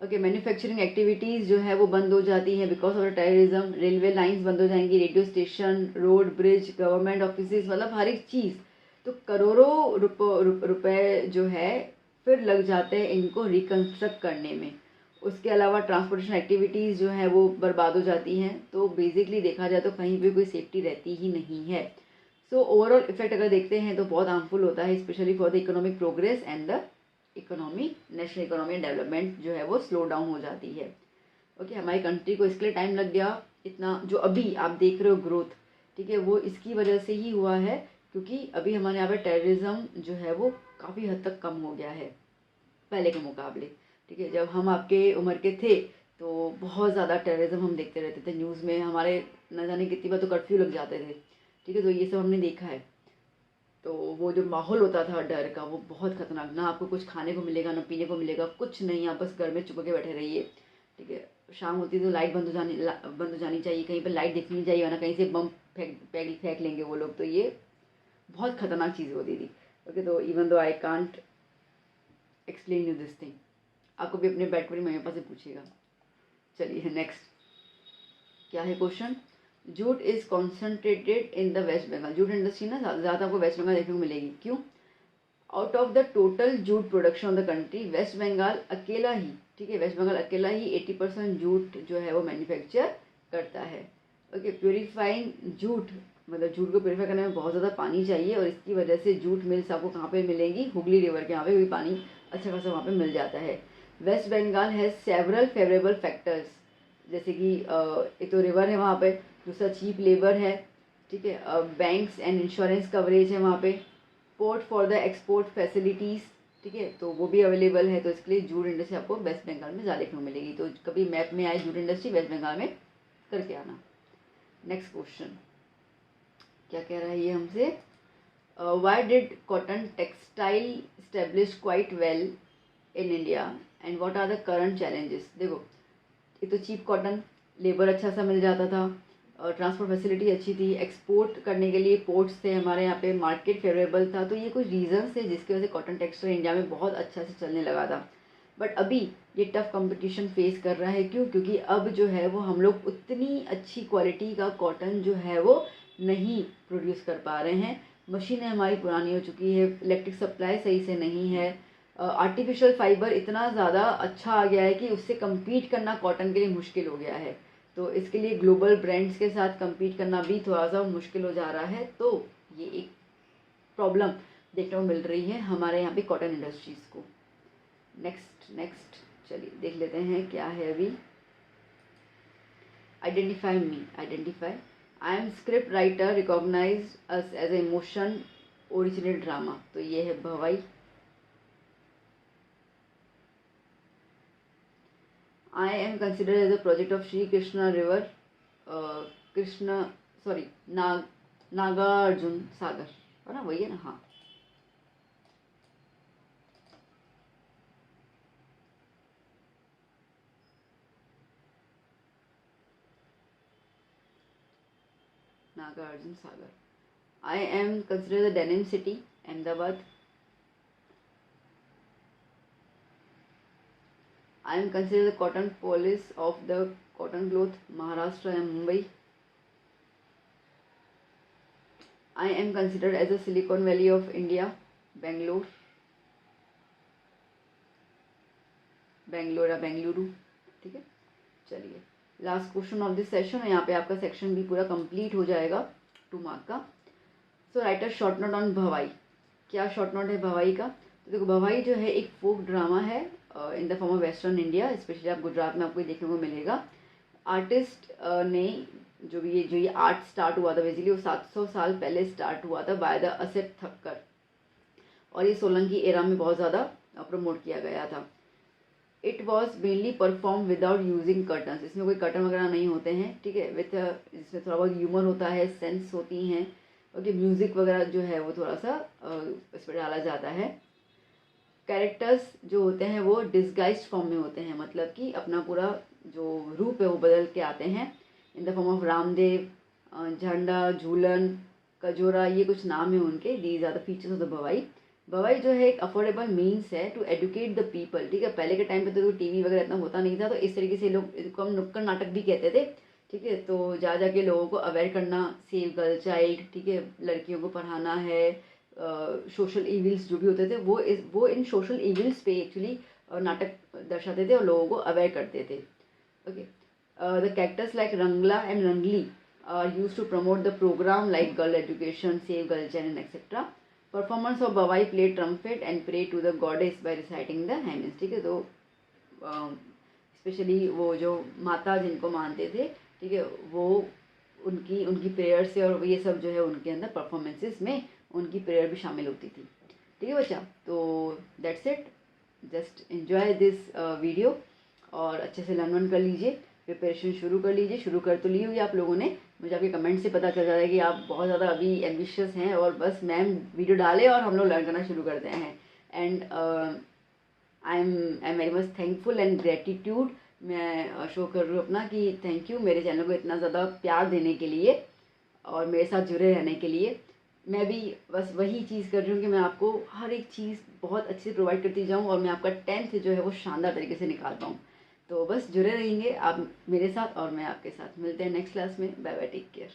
A: ओके, मैन्युफैक्चरिंग एक्टिविटीज़ जो है वो बंद हो जाती हैं because of terrorism. Railway lines बंद हो जाएंगी, radio station, road, bridge, government office, मतलब हर एक चीज़। तो करोड़ों रुपए जो है फिर लग जाते हैं इनको रिकन्स्ट्रक्ट करने में। उसके अलावा ट्रांसपोर्टेशन एक्टिविटीज़ जो है वो बर्बाद हो जाती हैं। तो बेसिकली देखा जाए तो कहीं भी कोई सेफ्टी रहती ही नहीं है। सो ओवरऑल इफेक्ट अगर देखते हैं तो बहुत हार्मफुल होता है, specially for the economic progress and the economy, national economy development जो है वो स्लो डाउन हो जाती है। ओके, हमारी कंट्री को इसके लिए टाइम लग गया इतना, जो अभी आप देख रहे हो ग्रोथ, ठीक है, वो इसकी वजह से ही हुआ है, क्योंकि अभी हमारे यहाँ पर टेररिज्म जो है वो काफ़ी हद तक कम हो गया है पहले के मुकाबले, ठीक है। जब हम आपके उम्र के थे तो बहुत ज़्यादा टेररिज्म हम देखते रहते थे न्यूज़ में, हमारे न जाने कितनी बार तो कर्फ्यू लग जाते थे, ठीक है। तो ये सब हमने देखा है। तो वो जो माहौल होता था डर का, वो बहुत खतरनाक, ना आपको कुछ खाने को मिलेगा ना पीने को मिलेगा, कुछ नहीं, आप बस घर में चुप के बैठे रहिए, ठीक है। शाम होती तो लाइट बंद हो जानी चाहिए, कहीं पर लाइट दिखनी चाहिए, वरना कहीं से बम फेंक लेंगे वो लोग। तो ये बहुत खतरनाक चीज़ होती थी। ओके, तो even though I can't explain you this thing, आपको भी अपने बैठ पर मम्मी पापा से पूछेगा। चलिए नेक्स्ट, क्या है question. Jute is concentrated in the West Bengal. Jute industry ना ज़्यादा आपको वेस्ट बंगाल देखने को मिलेगी। क्यों? Out of the total jute production of the country, West Bengal अकेला ही, ठीक है, वेस्ट बंगाल अकेला ही 80% जूट जो है वो मैन्युफैक्चर करता है। ओके, प्योरीफाइंग जूट, मतलब जूट को प्योरीफाई करने में बहुत ज़्यादा पानी चाहिए, और इसकी वजह से जूट मिल्स आपको कहाँ पे मिलेंगी? हुगली रिवर के यहाँ पे भी पानी अच्छा खासा वहाँ पे मिल जाता है। West Bengal has several favourable factors, जैसे कि एक तो रिवर है वहाँ पे, दूसरा चीप लेबर है, ठीक है, बैंक्स एंड इंश्योरेंस कवरेज है वहाँ पे, port for the export facilities, ठीक है, तो वो भी अवेलेबल है। तो इसके लिए जूट इंडस्ट्री आपको वेस्ट बंगाल में ज़्यादा देखने को मिलेगी। तो कभी मैप में आए जूट इंडस्ट्री, वेस्ट बंगाल में करके आना। नेक्स्ट क्वेश्चन क्या कह रहा है ये हमसे, why did cotton textile establish quite well in India and what are the current challenges. देखो, एक तो चीप कॉटन, लेबर अच्छा सा मिल जाता था, और ट्रांसपोर्ट फैसिलिटी अच्छी थी, एक्सपोर्ट करने के लिए पोर्ट्स थे हमारे यहाँ पे, मार्केट फेवरेबल था। तो ये कुछ रीजंस थे जिसकी वजह से कॉटन टेक्सटाइल इंडिया में बहुत अच्छा से चलने लगा था। बट अभी ये टफ कंपटीशन फेस कर रहा है। क्यों? क्योंकि अब जो है वो हम लोग उतनी अच्छी क्वालिटी का कॉटन जो है वो नहीं प्रोड्यूस कर पा रहे हैं। मशीनें हमारी पुरानी हो चुकी है, इलेक्ट्रिक सप्लाई सही से नहीं है, आर्टिफिशियल फाइबर इतना ज़्यादा अच्छा आ गया है कि उससे कम्पीट करना कॉटन के लिए मुश्किल हो गया है। तो इसके लिए ग्लोबल ब्रांड्स के साथ compete करना भी थोड़ा सा मुश्किल हो जा रहा है। तो ये एक प्रॉब्लम देखने को मिल रही है हमारे यहाँ पे कॉटन इंडस्ट्रीज़ को। नेक्स्ट चलिए देख लेते हैं क्या है अभी। Identify I am script writer recognize us as a emotion original drama. तो ये है Bhavai. I am considered as a project of Shri Krishna river Nagarjun Sagar, है ना, वही है ना, हाँ। Nagarjun Sagar. I am considered the denim city Ahmedabad. I am considered the cotton police of the cotton cloth Maharashtra and Mumbai. I am considered as the Silicon Valley of India, Bangalore या बेंगलुरु, ठीक है। चलिए last question of this session है, यहाँ पे आपका section भी पूरा कंप्लीट हो जाएगा 2 मार्क का। सो राइटर शॉर्ट नोट ऑन भवाई। क्या शॉर्ट नोट है भवाई का? तो देखो भवाई जो है एक फोक ड्रामा है in the form of western India, specially आप गुजरात में आपको देखने को मिलेगा। आर्टिस्ट ने जो ये आर्ट स्टार्ट हुआ था बेसिकली वो 700 साल पहले स्टार्ट हुआ था बाय द असेट थक्कर, और ये सोलंकी एरा में बहुत ज़्यादा प्रमोट किया गया था। It was mainly perform without using curtains, इसमें कोई कर्टन वगैरह नहीं होते हैं, ठीक है। विथ इसमें थोड़ा बहुत ह्यूमर होता है, सेंस होती हैं, ओके। म्यूज़िक वगैरह जो है वो थोड़ा सा इस पर डाला जाता है। कैरेक्टर्स जो होते हैं वो डिस्गाइज्ड फॉर्म में होते हैं, मतलब कि अपना पूरा जो रूप है वो बदल के आते हैं in the form of Ramdev, Jhanda, Jhulan, Kajora, ये कुछ नाम है उनके। These are the features of the Bhavai. Bhavai जो है एक अफोर्डेबल मीन्स है टू एडुकेट द पीपल, ठीक है। पहले के टाइम पे तो टीवी वगैरह इतना होता नहीं था, तो इस तरीके से लोग इसको हम नुक्कड़ नाटक भी कहते थे, ठीक है। तो जा जाके लोगों को अवेयर करना, सेव गर्ल चाइल्ड, ठीक है, लड़कियों को पढ़ाना है, सोशल इविल्स जो भी होते थे वो इन सोशल इविल्स पे एक्चुअली नाटक दर्शाते थे और लोगों को अवेयर करते थे, okay. The characters like Rangla and Rangli are used to promote the program like girl education, save girl child etcetera. Performance of Bhavai play trumpet and pray to the goddess by reciting the hymns, ठीक है। तो specially वो जो माता जिनको मानते थे, ठीक है, वो उनकी प्रेयर से और ये सब जो है उनके अंदर परफॉर्मेंसेस में उनकी प्रेयर भी शामिल होती थी, ठीक है बच्चा। तो that's it, just enjoy this video और अच्छे से लर्न कर लीजिए, प्रिपरेशन शुरू कर लीजिए। शुरू कर तो ली होगी आप लोगों ने, मुझे आपके कमेंट से पता चल जाता है कि आप बहुत ज़्यादा अभी एम्बिशियस हैं और बस मैम वीडियो डाले और हम लोग लर्न करना शुरू करते हैं। And I am very much thankful and gratitude, मैं शो कर रही हूँ अपना कि थैंक यू मेरे चैनल को इतना ज़्यादा प्यार देने के लिए और मेरे साथ जुड़े रहने के लिए। मैं भी बस वही चीज़ कर रही हूँ कि मैं आपको हर एक चीज़ बहुत अच्छे से प्रोवाइड करती जाऊँ और मैं आपका 10th जो है वो शानदार तरीके से निकाल पाऊँ। तो बस जुड़े रहेंगे आप मेरे साथ और मैं आपके साथ। मिलते हैं नेक्स्ट क्लास में। Bye bye, take care.